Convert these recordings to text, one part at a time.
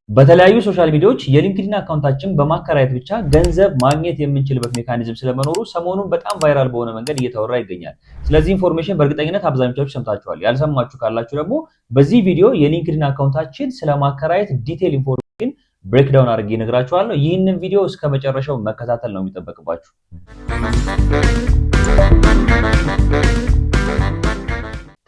በተለያዩ ሶሻል ሚዲያዎች የሊንክድኢን አካውንታችን በማከራየት ብቻ ገንዘብ ማግኘት የምንችልበት ሜካኒዝም ስለመኖሩ ሰሞኑን በጣም ቫይራል በሆነ መንገድ እየተወራ ይገኛል። ስለዚህ ኢንፎርሜሽን በእርግጠኝነት አብዛኞቻችሁ ሰምታችኋል። ያልሰማችሁ ካላችሁ ደግሞ በዚህ ቪዲዮ የሊንክድኢን አካውንታችን ስለማከራየት ዲቴል ኢንፎርሜሽን ብሬክዳውን አድርጌ እነግራችኋለሁ። ይህንን ቪዲዮ እስከ መጨረሻው መከታተል ነው የሚጠበቅባችሁ።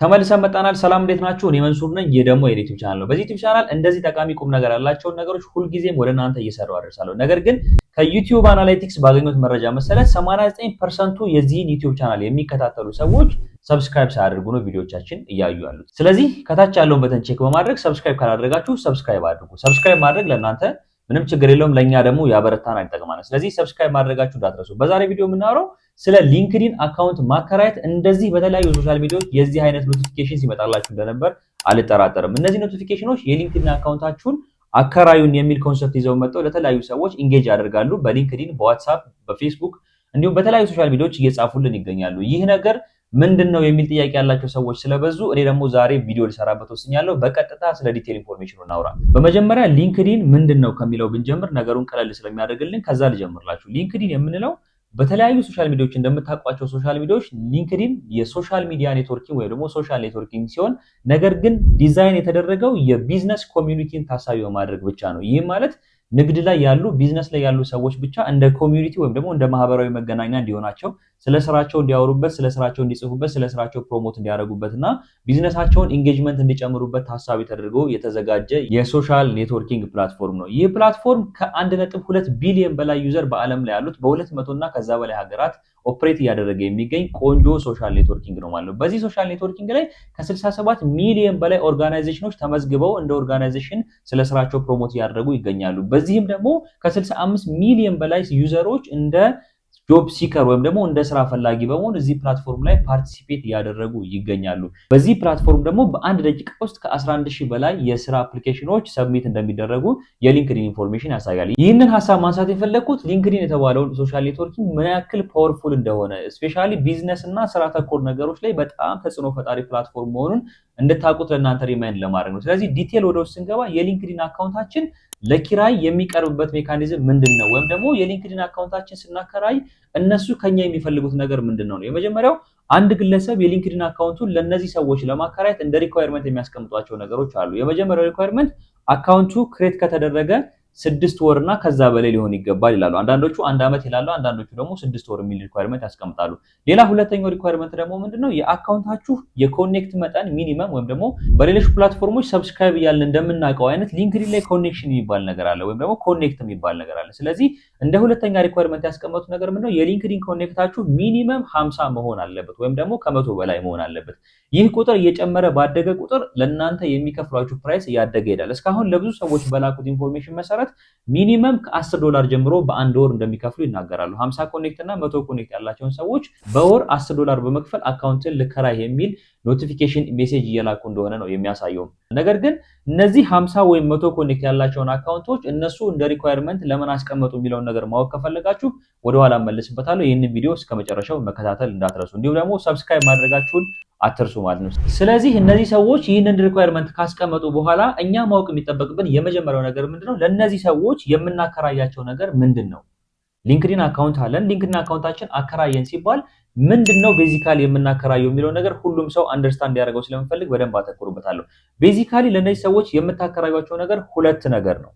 ተመልሰን መጣናል። ሰላም እንዴት ናችሁ? እኔ መንሱር ነኝ። ይህ ደግሞ የዩቲዩብ ቻናል ነው። በዚህ ዩቲዩብ ቻናል እንደዚህ ጠቃሚ ቁም ነገር ያላቸውን ነገሮች ሁልጊዜም ወደ እናንተ እየሰራው አደርሳለሁ። ነገር ግን ከዩቲዩብ አናላይቲክስ ባገኙት መረጃ መሰረት 89% የዚህን ዩቲዩብ ቻናል የሚከታተሉ ሰዎች ሰብስክራይብ ሳያደርጉ ነው ቪዲዮዎቻችን እያዩ ያሉት። ስለዚህ ከታች ያለውን በተን ቼክ በማድረግ ሰብስክራይብ ካላደረጋችሁ ሰብስክራይብ አድርጉ። ሰብስክራይብ ማድረግ ለእናንተ ምንም ችግር የለውም፣ ለኛ ደግሞ ያበረታና ይጠቅማል። ስለዚህ ሰብስክራይብ ማድረጋችሁ እንዳትረሱ። በዛሬ ቪዲዮ የምናወራው ስለ ሊንክድኢን አካውንት ማከራየት። እንደዚህ በተለያዩ ሶሻል ሚዲያዎች የዚህ አይነት ኖቲፊኬሽን ሲመጣላችሁ እንደነበር አልጠራጠርም። እነዚህ ኖቲፊኬሽኖች የሊንክድኢን አካውንታችሁን አከራዩን የሚል ኮንሰፕት ይዘው መጥተው ለተለያዩ ሰዎች ኢንጌጅ ያደርጋሉ። በሊንክድኢን፣ በዋትስአፕ፣ በፌስቡክ እንዲሁም በተለያዩ ሶሻል ሚዲያዎች እየጻፉልን ይገኛሉ። ይህ ነገር ምንድነው የሚል ጥያቄ ያላቸው ሰዎች ስለበዙ እኔ ደግሞ ዛሬ ቪዲዮ ልሰራበት ወስኛለሁ። በቀጥታ ስለ ዲቴል ኢንፎርሜሽኑ እናውራ። በመጀመሪያ ሊንክድኢን ምንድነው ከሚለው ብንጀምር ነገሩን ቀለል ስለሚያደርግልን ከዛ ልጀምርላችሁ። ሊንክድኢን የምንለው በተለያዩ ሶሻል ሚዲያዎች እንደምታውቋቸው ሶሻል ሚዲያዎች ሊንክድኢን የሶሻል ሚዲያ ኔትወርኪንግ ወይ ደግሞ ሶሻል ኔትወርኪንግ ሲሆን ነገር ግን ዲዛይን የተደረገው የቢዝነስ ኮሚዩኒቲን ታሳቢ በማድረግ ብቻ ነው። ይህ ማለት ንግድ ላይ ያሉ ቢዝነስ ላይ ያሉ ሰዎች ብቻ እንደ ኮሚዩኒቲ ወይም ደግሞ እንደ ማህበራዊ መገናኛ እንዲሆናቸው ስለ ስራቸው እንዲያወሩበት፣ ስለ ስራቸው እንዲጽፉበት፣ ስለ ስራቸው ፕሮሞት እንዲያደርጉበትና ቢዝነሳቸውን ኢንጌጅመንት እንዲጨምሩበት ታሳቢ ተደርጎ የተዘጋጀ የሶሻል ኔትወርኪንግ ፕላትፎርም ነው። ይህ ፕላትፎርም ከ1.2 ቢሊዮን በላይ ዩዘር በአለም ላይ ያሉት በ200 እና ከዛ በላይ ሀገራት ኦፕሬት እያደረገ የሚገኝ ቆንጆ ሶሻል ኔትወርኪንግ ነው ማለት ነው። በዚህ ሶሻል ኔትወርኪንግ ላይ ከ67 ሚሊዮን በላይ ኦርጋናይዜሽኖች ተመዝግበው እንደ ኦርጋናይዜሽን ስለ ስራቸው ፕሮሞት እያደረጉ ይገኛሉ። በዚህም ደግሞ ከ65 ሚሊዮን በላይ ዩዘሮች እንደ ጆብ ሲከር ወይም ደግሞ እንደ ስራ ፈላጊ በመሆን እዚህ ፕላትፎርም ላይ ፓርቲሲፔት እያደረጉ ይገኛሉ። በዚህ ፕላትፎርም ደግሞ በአንድ ደቂቃ ውስጥ ከ11000 በላይ የስራ አፕሊኬሽኖች ሰብሚት እንደሚደረጉ የሊንክድኢን ኢንፎርሜሽን ያሳያል። ይህንን ሀሳብ ማንሳት የፈለግኩት ሊንክድኢን የተባለውን ሶሻል ኔትወርኪንግ ምን ያክል ፓወርፉል እንደሆነ ስፔሻሊ ቢዝነስ እና ስራ ተኮር ነገሮች ላይ በጣም ተጽዕኖ ፈጣሪ ፕላትፎርም መሆኑን እንድታውቁት ለእናንተ ሪማይንድ ለማድረግ ነው። ስለዚህ ዲቴል ወደ ውስጥ ስንገባ የሊንክድኢን አካውንታችን ለኪራይ የሚቀርብበት ሜካኒዝም ምንድነው? ወይም ደግሞ የሊንክድኢን አካውንታችን ስናከራይ እነሱ ከኛ የሚፈልጉት ነገር ምንድነው ነው? የመጀመሪያው አንድ ግለሰብ የሊንክድኢን አካውንቱን ለነዚህ ሰዎች ለማከራየት እንደ ሪኳየርመንት የሚያስቀምጧቸው ነገሮች አሉ። የመጀመሪያው ሪኳየርመንት አካውንቱ ክሬት ከተደረገ 6 ወር እና ከዛ በላይ ሊሆን ይገባል ይላሉ። አንዳንዶቹ 1 ዓመት ይላሉ፣ አንዳንዶቹ ደግሞ 6 ወር የሚል ሪኳየርመንት ያስቀምጣሉ። ሌላ ሁለተኛው ሪኳየርመንት ደግሞ ምንድነው? የአካውንታችሁ የኮኔክት መጠን ሚኒመም ወይም ደግሞ በሌሎች ፕላትፎርሞች ሰብስክራይብ እያልን እንደምናውቀው አይነት ሊንክድኢን ላይ ኮኔክሽን የሚባል ነገር አለ ወይም ደግሞ ኮኔክት የሚባል ነገር አለ። ስለዚህ እንደ ሁለተኛ ሪኳየርመንት ያስቀመጡት ነገር ምንድነው? የሊንክድኢን ኮኔክታችሁ ሚኒመም 50 መሆን አለበት ወይም ደግሞ ከ100 በላይ መሆን አለበት። ይህ ቁጥር እየጨመረ ባደገ ቁጥር ለእናንተ የሚከፍሏችሁ ፕራይስ እያደገ ይሄዳል። እስካሁን ለብዙ ሰዎች በላኩት ኢንፎርሜሽን መሰረት ሚኒመም ከ$10 ጀምሮ በአንድ ወር እንደሚከፍሉ ይናገራሉ። 50 ኮኔክት እና 100 ኮኔክት ያላቸውን ሰዎች በወር $10 በመክፈል አካውንትን ልከራይ የሚል ኖቲፊኬሽን ሜሴጅ እየላኩ እንደሆነ ነው የሚያሳየው። ነገር ግን እነዚህ 50 ወይም 100 ኮኔክት ያላቸውን አካውንቶች እነሱ እንደ ሪኳየርመንት ለምን አስቀመጡ የሚለውን ነገር ማወቅ ከፈለጋችሁ ወደ ኋላ መልስበታለሁ። ይህንን ቪዲዮ እስከመጨረሻው መከታተል እንዳትረሱ፣ እንዲሁም ደግሞ ሰብስክራይብ ማድረጋችሁን አትርሱ ማለት ነው። ስለዚህ እነዚህ ሰዎች ይህንን ሪኳየርመንት ካስቀመጡ በኋላ እኛ ማወቅ የሚጠበቅብን የመጀመሪያው ነገር ምንድነው? ለነዚህ ሰዎች የምናከራያቸው ነገር ምንድነው? ሊንክድኢን አካውንት አለን። ሊንክድኢን አካውንታችን አከራየን ሲባል ምንድነው ቤዚካሊ የምናከራየው የሚለው ነገር ሁሉም ሰው አንደርስታንድ ያደርገው ስለምፈልግ በደንብ አተኩሩበታለሁ። ቤዚካሊ ለነዚህ ሰዎች የምታከራዩቸው ነገር ሁለት ነገር ነው።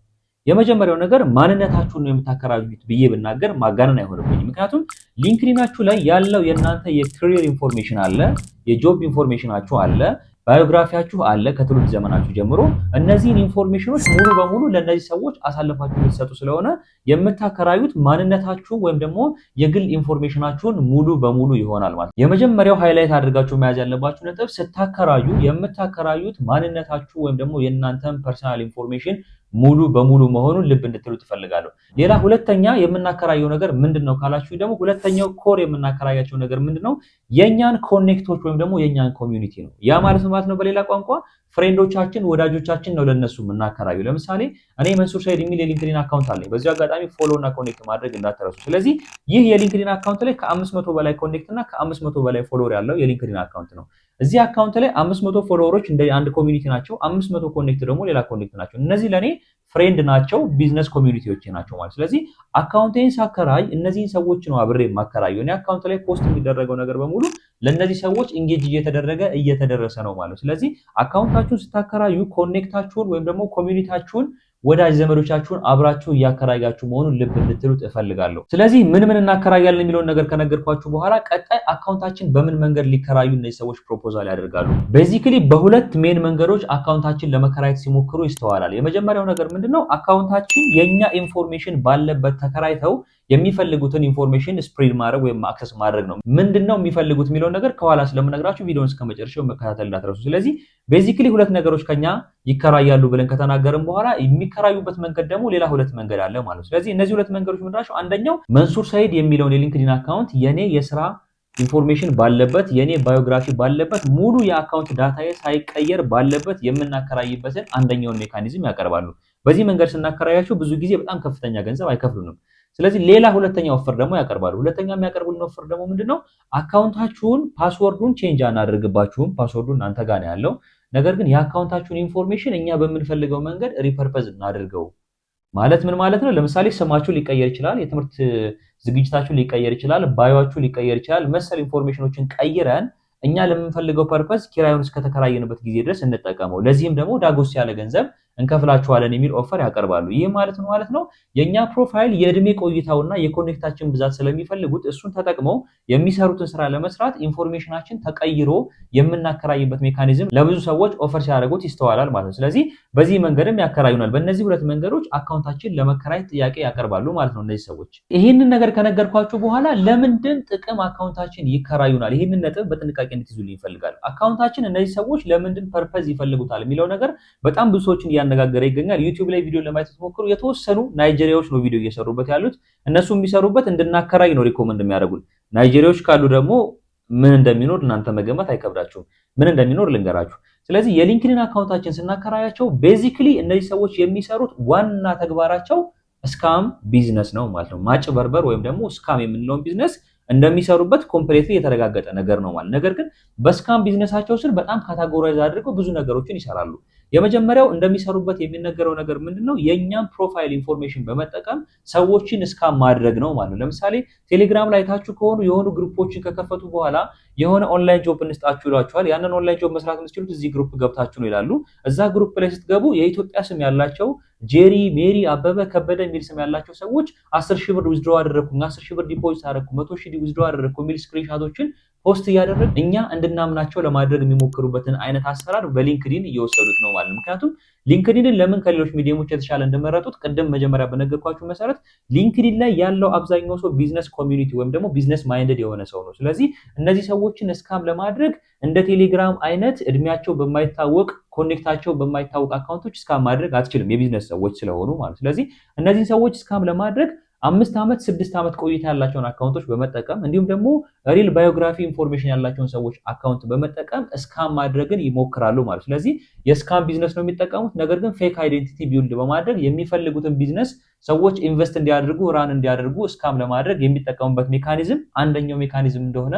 የመጀመሪያው ነገር ማንነታችሁን ነው የምታከራዩት ብዬ ብናገር ማጋነን አይሆንብኝም። ምክንያቱም ሊንክድኢናችሁ ላይ ያለው የእናንተ የካሪየር ኢንፎርሜሽን አለ፣ የጆብ ኢንፎርሜሽናችሁ አለ፣ ባዮግራፊያችሁ አለ ከትውልድ ዘመናችሁ ጀምሮ። እነዚህን ኢንፎርሜሽኖች ሙሉ በሙሉ ለነዚህ ሰዎች አሳልፋችሁ ልትሰጡ ስለሆነ የምታከራዩት ማንነታችሁ ወይም ደግሞ የግል ኢንፎርሜሽናችሁን ሙሉ በሙሉ ይሆናል ማለት ነው። የመጀመሪያው ሃይላይት አድርጋችሁ መያዝ ያለባችሁ ነጥብ ስታከራዩ የምታከራዩት ማንነታችሁ ወይም ደግሞ የእናንተን ፐርሰናል ኢንፎርሜሽን ሙሉ በሙሉ መሆኑን ልብ እንድትሉ ትፈልጋለሁ። ሌላ ሁለተኛ የምናከራየው ነገር ምንድነው ካላችሁ ደግሞ ሁለተኛው ኮር የምናከራያቸው ነገር ምንድነው? የኛን ኮኔክቶች ወይም ደግሞ የኛን ኮሚዩኒቲ ነው። ያ ማለት ነው በሌላ ቋንቋ ፍሬንዶቻችን ወዳጆቻችን ነው ለነሱ የምናከራዩ። ለምሳሌ እኔ መንሱር ሰይድ የሚል የሊንክድኢን አካውንት አለኝ። በዚህ አጋጣሚ ፎሎ እና ኮኔክት ማድረግ እንዳትረሱ። ስለዚህ ይህ የሊንክድኢን አካውንት ላይ ከ500 በላይ ኮኔክት እና ከ500 በላይ ፎሎወር ያለው የሊንክድኢን አካውንት ነው። እዚህ አካውንት ላይ 500 ፎሎወሮች እንደ አንድ ኮሚኒቲ ናቸው። 500 ኮኔክት ደግሞ ሌላ ኮኔክት ናቸው። እነዚህ ለኔ ፍሬንድ ናቸው፣ ቢዝነስ ኮሚኒቲዎች ናቸው ማለት። ስለዚህ አካውንቴን ሳከራይ እነዚህን ሰዎች ነው አብሬ ማከራየው። እኔ አካውንት ላይ ፖስት የሚደረገው ነገር በሙሉ ለእነዚህ ሰዎች ኢንጌጅ እየተደረሰ ነው ማለት። ስለዚህ አካውንታችሁን ስታከራዩ ኮኔክታችሁን ወይም ደግሞ ኮሚኒቲያችሁን ወዳጅ ዘመዶቻችሁን አብራችሁ እያከራያችሁ መሆኑን ልብ እንድትሉት እፈልጋለሁ። ስለዚህ ምን እናከራያለን የሚለውን ነገር ከነገርኳችሁ በኋላ ቀጣይ አካውንታችን በምን መንገድ ሊከራዩ እነዚህ ሰዎች ፕሮፖዛል ያደርጋሉ። ቤዚክሊ በሁለት ሜን መንገዶች አካውንታችን ለመከራየት ሲሞክሩ ይስተዋላል። የመጀመሪያው ነገር ምንድነው? አካውንታችን የኛ ኢንፎርሜሽን ባለበት ተከራይተው የሚፈልጉትን ኢንፎርሜሽን ስፕሬድ ማድረግ ወይም አክሰስ ማድረግ ነው። ምንድነው የሚፈልጉት የሚለውን ነገር ከኋላ ስለምነግራችሁ ቪዲዮውን እስከመጨረሻው መከታተል እንዳትረሱ። ስለዚህ ቤዚክሊ ሁለት ነገሮች ከኛ ይከራያሉ ብለን ከተናገርን በኋላ የሚከራዩበት መንገድ ደግሞ ሌላ ሁለት መንገድ አለ ማለት ነው። ስለዚህ እነዚህ ሁለት መንገዶች ምንድናቸው? አንደኛው መንሱር ሰይድ የሚለውን የሊንክድኢን አካውንት የኔ የስራ ኢንፎርሜሽን ባለበት የኔ ባዮግራፊ ባለበት ሙሉ የአካውንት ዳታዬ ሳይቀየር ባለበት የምናከራይበትን አንደኛውን ሜካኒዝም ያቀርባሉ። በዚህ መንገድ ስናከራያቸው ብዙ ጊዜ በጣም ከፍተኛ ገንዘብ አይከፍሉንም። ስለዚህ ሌላ ሁለተኛ ኦፈር ደግሞ ያቀርባሉ። ሁለተኛ የሚያቀርቡልን ኦፈር ደግሞ ምንድነው? አካውንታችሁን ፓስወርዱን ቼንጅ አናደርግባችሁም፣ ፓስወርዱ እናንተ ጋር ነው ያለው። ነገር ግን የአካውንታችሁን ኢንፎርሜሽን እኛ በምንፈልገው መንገድ ሪፐርፐዝ እናድርገው። ማለት ምን ማለት ነው? ለምሳሌ ስማችሁ ሊቀየር ይችላል፣ የትምህርት ዝግጅታችሁ ሊቀየር ይችላል፣ ባዮአችሁ ሊቀየር ይችላል። መሰል ኢንፎርሜሽኖችን ቀይረን እኛ ለምንፈልገው ፐርፐዝ ኪራዩን እስከተከራየንበት ጊዜ ድረስ እንጠቀመው። ለዚህም ደግሞ ዳጎስ ያለ ገንዘብ እንከፍላችኋለን የሚል ኦፈር ያቀርባሉ። ይህ ማለት ነው ማለት ነው የኛ ፕሮፋይል የእድሜ ቆይታውና የኮኔክታችን ብዛት ስለሚፈልጉት እሱን ተጠቅመው የሚሰሩትን ስራ ለመስራት ኢንፎርሜሽናችን ተቀይሮ የምናከራይበት ሜካኒዝም ለብዙ ሰዎች ኦፈር ሲያደርጉት ይስተዋላል ማለት ነው። ስለዚህ በዚህ መንገድም ያከራዩናል። በእነዚህ ሁለት መንገዶች አካውንታችን ለመከራየት ጥያቄ ያቀርባሉ ማለት ነው እነዚህ ሰዎች። ይህንን ነገር ከነገርኳችሁ በኋላ ለምንድን ጥቅም አካውንታችን ይከራዩናል? ይህንን ነጥብ በጥንቃቄ እንድትይዙልኝ ይፈልጋል። አካውንታችን እነዚህ ሰዎች ለምንድን ፐርፐዝ ይፈልጉታል የሚለው ነገር በጣም ብዙ ሰዎችን እያነጋገረ ይገኛል። ዩቲዩብ ላይ ቪዲዮ ለማየት ስትሞክሩ የተወሰኑ ናይጄሪያዎች ነው ቪዲዮ እየሰሩበት ያሉት። እነሱ የሚሰሩበት እንድናከራይ ነው ሪኮመንድ የሚያደርጉን። ናይጄሪያዎች ካሉ ደግሞ ምን እንደሚኖር እናንተ መገመት አይከብዳችሁም። ምን እንደሚኖር ልንገራችሁ። ስለዚህ የሊንክድኢን አካውንታችን ስናከራያቸው ቤዚክሊ እነዚህ ሰዎች የሚሰሩት ዋና ተግባራቸው ስካም ቢዝነስ ነው ማለት ነው። ማጭበርበር ወይም ደግሞ ስካም የምንለውን ቢዝነስ እንደሚሰሩበት ኮምፕሌትሊ የተረጋገጠ ነገር ነው ማለት። ነገር ግን በስካም ቢዝነሳቸው ስር በጣም ካታጎራይዝ አድርገው ብዙ ነገሮችን ይሰራሉ። የመጀመሪያው እንደሚሰሩበት የሚነገረው ነገር ምንድነው? የኛን ፕሮፋይል ኢንፎርሜሽን በመጠቀም ሰዎችን ስካም ማድረግ ነው ማለት ነው። ለምሳሌ ቴሌግራም ላይ ታችሁ ከሆኑ የሆኑ ግሩፖችን ከከፈቱ በኋላ የሆነ ኦንላይን ጆብ እንስጣችሁ ይሏችኋል። ያንን ኦንላይን ጆብ መስራት የምትችሉት እዚህ ግሩፕ ገብታችሁ ነው ይላሉ። እዛ ግሩፕ ላይ ስትገቡ የኢትዮጵያ ስም ያላቸው ጄሪ፣ ሜሪ፣ አበበ፣ ከበደ የሚል ስም ያላቸው ሰዎች 10,000 ብር ዊዝድሮ አደረኩኝ፣ 10,000 ብር ዲፖዚት አደረኩ፣ 100,000 ዊዝድሮ አደረኩ የሚል ስክሪንሻቶችን ፖስት እያደረግን እኛ እንድናምናቸው ለማድረግ የሚሞክሩበትን አይነት አሰራር በሊንክድኢን እየወሰዱት ነው ማለት ነው። ምክንያቱም ሊንክድኢንን ለምን ከሌሎች ሚዲየሞች የተሻለ እንደመረጡት ቅድም መጀመሪያ በነገርኳችሁ መሰረት ሊንክድኢን ላይ ያለው አብዛኛው ሰው ቢዝነስ ኮሚዩኒቲ ወይም ደግሞ ቢዝነስ ማይንድድ የሆነ ሰው ነው። ስለዚህ እነዚህ ሰዎችን ስካም ለማድረግ እንደ ቴሌግራም አይነት እድሜያቸው በማይታወቅ ኮኔክታቸው በማይታወቅ አካውንቶች ስካም ማድረግ አትችልም፣ የቢዝነስ ሰዎች ስለሆኑ ማለት። ስለዚህ እነዚህን ሰዎች ስካም ለማድረግ 5 ዓመት 6 ዓመት ቆይታ ያላቸውን አካውንቶች በመጠቀም እንዲሁም ደግሞ ሪል ባዮግራፊ ኢንፎርሜሽን ያላቸውን ሰዎች አካውንት በመጠቀም ስካም ማድረግን ይሞክራሉ ማለት። ስለዚህ የስካም ቢዝነስ ነው የሚጠቀሙት። ነገር ግን ፌክ አይዴንቲቲ ቢልድ በማድረግ የሚፈልጉትን ቢዝነስ ሰዎች ኢንቨስት እንዲያደርጉ ራን እንዲያደርጉ ስካም ለማድረግ የሚጠቀሙበት ሜካኒዝም አንደኛው ሜካኒዝም እንደሆነ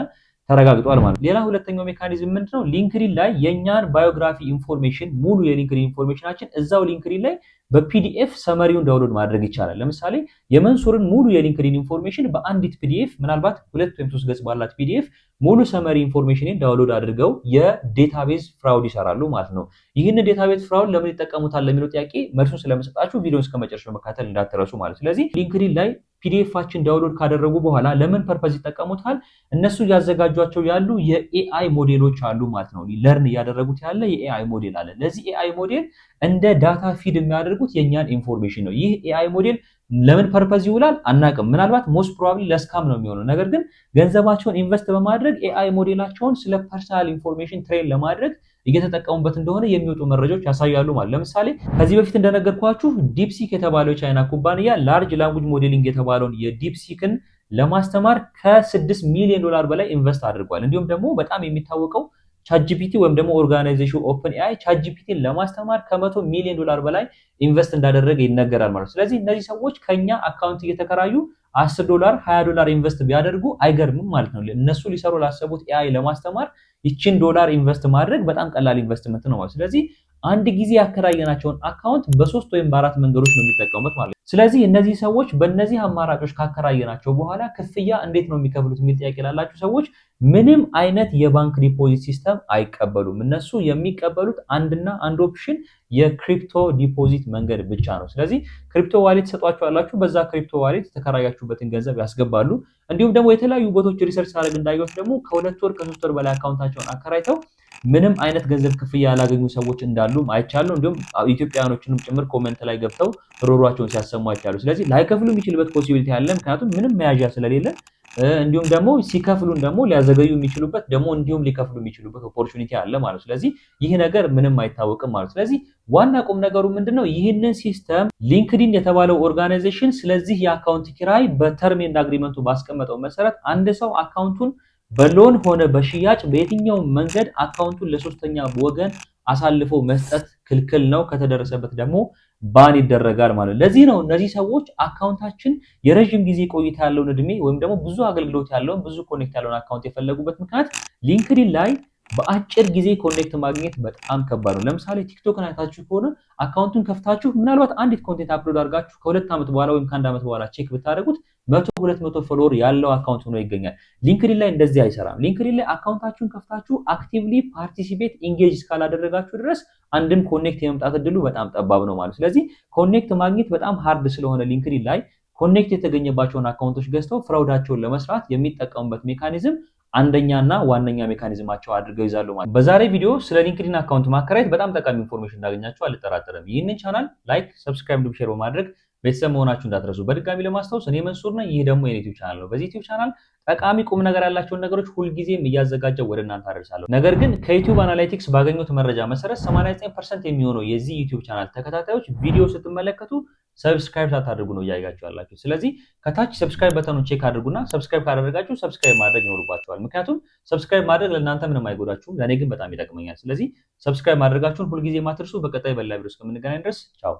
ተረጋግጧል ማለት ነው። ሌላ ሁለተኛው ሜካኒዝም ምንድነው? ሊንክድኢን ላይ የኛን ባዮግራፊ ኢንፎርሜሽን ሙሉ የሊንክድኢን ኢንፎርሜሽናችን እዛው ሊንክድኢን ላይ በፒዲኤፍ ሰመሪውን ዳውንሎድ ማድረግ ይቻላል። ለምሳሌ የመንሱርን ሙሉ የሊንክድኢን ኢንፎርሜሽን በአንዲት ፒዲኤፍ ምናልባት 2 ወይም 3 ገጽ ባላት ፒዲኤፍ ሙሉ ሰመሪ ኢንፎርሜሽንን ዳውንሎድ አድርገው የዴታቤዝ ፍራውድ ይሰራሉ ማለት ነው። ይህንን ዴታቤዝ ፍራውድ ለምን ይጠቀሙታል ለሚለው ጥያቄ መልሱን ስለምሰጣችሁ ቪዲዮን እስከመጨረሻው መከታተል እንዳትረሱ ማለት። ስለዚህ ሊንክድኢን ላይ ፒዲኤፋችን ዳውንሎድ ካደረጉ በኋላ ለምን ፐርፐዝ ይጠቀሙታል? እነሱ ያዘጋጇቸው ያሉ የኤአይ ሞዴሎች አሉ ማለት ነው። ለርን እያደረጉት ያለ የኤአይ ሞዴል አለ። ለዚህ ኤአይ ሞዴል እንደ ዳታ ፊድ የሚያደርጉት የኛን ኢንፎርሜሽን ነው። ይህ ኤአይ ሞዴል ለምን ፐርፐዝ ይውላል አናቅም። ምናልባት ሞስት ፕሮባብሊ ለስካም ነው የሚሆነው። ነገር ግን ገንዘባቸውን ኢንቨስት በማድረግ ኤአይ ሞዴላቸውን ስለ ፐርሰናል ኢንፎርሜሽን ትሬን ለማድረግ እየተጠቀሙበት እንደሆነ የሚወጡ መረጃዎች ያሳያሉ ማለት። ለምሳሌ ከዚህ በፊት እንደነገርኳችሁ ዲፕሲክ የተባለው የቻይና ኩባንያ ላርጅ ላንጉጅ ሞዴሊንግ የተባለውን የዲፕሲክን ለማስተማር ከ6 ሚሊዮን ዶላር በላይ ኢንቨስት አድርጓል። እንዲሁም ደግሞ በጣም የሚታወቀው ቻትጂፒቲ ወይም ደግሞ ኦርጋናይዜሽኑ ኦፕን ኤአይ ቻትጂፒቲን ለማስተማር ከ100 ሚሊዮን ዶላር በላይ ኢንቨስት እንዳደረገ ይነገራል ማለት ነው። ስለዚህ እነዚህ ሰዎች ከኛ አካውንት እየተከራዩ $10 $20 ኢንቨስት ቢያደርጉ አይገርምም ማለት ነው። እነሱ ሊሰሩ ላሰቡት ኤአይ ለማስተማር ይችን ዶላር ኢንቨስት ማድረግ በጣም ቀላል ኢንቨስትመንት ነው ማለት። ስለዚህ አንድ ጊዜ ያከራየናቸውን አካውንት በ3 ወይም በ4 መንገዶች ነው የሚጠቀሙት ማለት ነው። ስለዚህ እነዚህ ሰዎች በእነዚህ አማራጮች ካከራየናቸው በኋላ ክፍያ እንዴት ነው የሚከፍሉት የሚል ጥያቄ ላላችሁ ሰዎች ምንም አይነት የባንክ ዲፖዚት ሲስተም አይቀበሉም። እነሱ የሚቀበሉት አንድና አንድ ኦፕሽን የክሪፕቶ ዲፖዚት መንገድ ብቻ ነው። ስለዚህ ክሪፕቶ ዋሌት ሰጧቸዋላችሁ። በዛ ክሪፕቶ ዋሌት የተከራያችሁበትን ገንዘብ ያስገባሉ። እንዲሁም ደግሞ የተለያዩ ቦታዎች ሪሰርች ሳደርግ እንዳየሁት ደግሞ ከ2 ወር ከ3 ወር በላይ አካውንታቸውን አከራይተው ምንም አይነት ገንዘብ ክፍያ ያላገኙ ሰዎች እንዳሉም አይቻለሁ። እንዲሁም ኢትዮጵያውያኖችንም ጭምር ኮሜንት ላይ ገብተው ሮሯቸውን ሲያሰሙ አይቻለሁ። ስለዚህ ላይከፍሉ የሚችልበት ፖሲቢሊቲ አለ፣ ምክንያቱም ምንም መያዣ ስለሌለ። እንዲሁም ደግሞ ሲከፍሉን ደግሞ ሊያዘገዩ የሚችሉበት ደግሞ እንዲሁም ሊከፍሉ የሚችሉበት ኦፖርቹኒቲ አለ ማለት ነው። ስለዚህ ይህ ነገር ምንም አይታወቅም ማለት ነው። ስለዚህ ዋና ቁም ነገሩ ምንድነው? ይህንን ሲስተም ሊንክድኢን የተባለው ኦርጋናይዜሽን ስለዚህ የአካውንት ኪራይ በተርም ኤንድ አግሪመንቱ ባስቀመጠው መሰረት አንድ ሰው አካውንቱን በሎን ሆነ በሽያጭ በየትኛው መንገድ አካውንቱን ለሶስተኛ ወገን አሳልፎ መስጠት ክልክል ነው። ከተደረሰበት ደግሞ ባን ይደረጋል ማለት ነው። ለዚህ ነው እነዚህ ሰዎች አካውንታችን የረጅም ጊዜ ቆይታ ያለውን እድሜ ወይም ደግሞ ብዙ አገልግሎት ያለውን ብዙ ኮኔክት ያለውን አካውንት የፈለጉበት ምክንያት ሊንክድኢን ላይ በአጭር ጊዜ ኮኔክት ማግኘት በጣም ከባድ ነው። ለምሳሌ ቲክቶክን አይታችሁ ከሆነ አካውንቱን ከፍታችሁ ምናልባት አንዲት ኮንቴንት አፕሎድ አድርጋችሁ ከ2 ዓመት በኋላ ወይም ከ1 ዓመት በኋላ ቼክ ብታደርጉት 100-200 ፎሎወር ያለው አካውንት ሆኖ ይገኛል። ሊንክድኢን ላይ እንደዚህ አይሰራም። ሊንክድኢን ላይ አካውንታችሁን ከፍታችሁ አክቲቭሊ ፓርቲሲፔት ኢንጌጅ እስካላደረጋችሁ ድረስ አንድም ኮኔክት የመምጣት እድሉ በጣም ጠባብ ነው ማለት። ስለዚህ ኮኔክት ማግኘት በጣም ሃርድ ስለሆነ ሊንክድኢን ላይ ኮኔክት የተገኘባቸውን አካውንቶች ገዝተው ፍራውዳቸውን ለመስራት የሚጠቀሙበት ሜካኒዝም አንደኛና ዋነኛ ሜካኒዝማቸው አድርገው ይዛሉ ማለት። በዛሬ ቪዲዮ ስለ ሊንክድኢን አካውንት ማከራየት በጣም ጠቃሚ ኢንፎርሜሽን እንዳገኛችሁ አልጠራጠርም። ይህንን ቻናል ላይክ፣ ሰብስክራይብ፣ ሼር በማድረግ ቤተሰብ መሆናችሁ እንዳትረሱ። በድጋሚ ለማስታወስ እኔ መንሱር ነኝ። ይህ ደግሞ የኔ ዩቲዩብ ቻናል ነው። በዚህ ዩቲዩብ ቻናል ጠቃሚ ቁም ነገር ያላቸውን ነገሮች ሁልጊዜም እያዘጋጀው ወደ እናንተ አደርሳለሁ። ነገር ግን ከዩቲዩብ አናላይቲክስ ባገኙት መረጃ መሰረት 89% የሚሆነው የዚህ ዩቲዩብ ቻናል ተከታታዮች ቪዲዮ ስትመለከቱ ሰብስክራይብ ሳታደርጉ ነው እያያችሁ ያላችሁ። ስለዚህ ከታች ሰብስክራይብ በተኑን ቼክ አድርጉና ሰብስክራይብ ካደረጋችሁ ሰብስክራይብ ማድረግ ይኖርባችኋል። ምክንያቱም ሰብስክራይብ ማድረግ ለእናንተ ምንም አይጎዳችሁም፣ ለእኔ ግን በጣም ይጠቅመኛል። ስለዚህ ሰብስክራይብ ማድረጋችሁን ሁልጊዜ ማትርሱ። በቀጣይ በሌላ ቪዲዮ እስከምንገናኝ ድረስ ቻው።